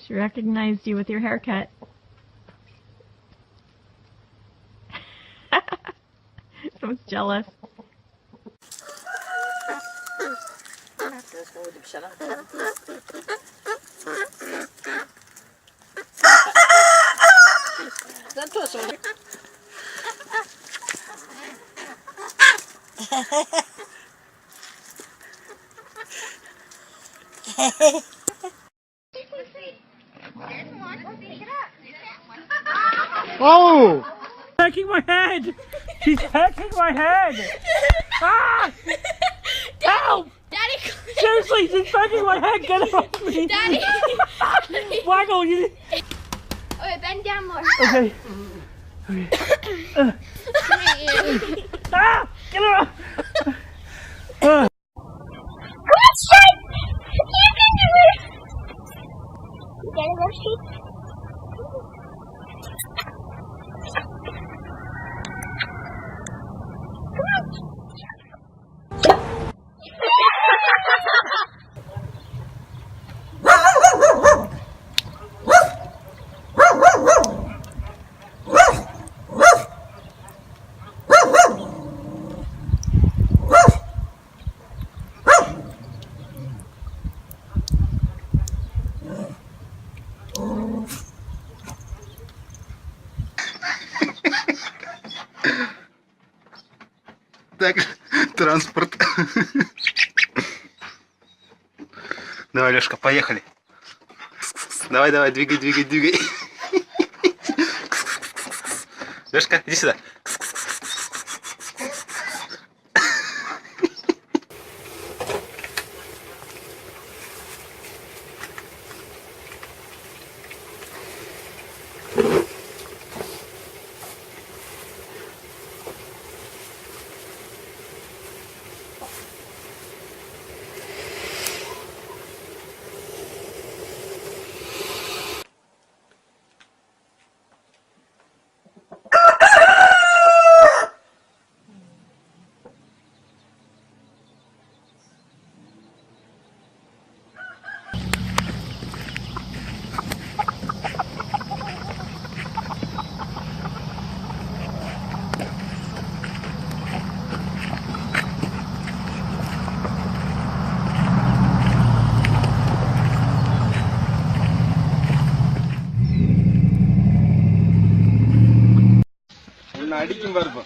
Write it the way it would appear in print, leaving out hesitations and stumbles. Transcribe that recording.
She recognized you with your haircut. Someone's jealous. Oh! Pecking my head! She's pecking my head! Ah! Help! Daddy! Seriously, she's pecking my head! Get her off me! Daddy! Waggle, you... Okay, bend down more. Okay. Ah! Get her off! Так, транспорт. Давай, Лёшка, поехали. Давай, давай, двигай, двигай, двигай. Лёшка, иди сюда. அடிக்கும் பாருப்பா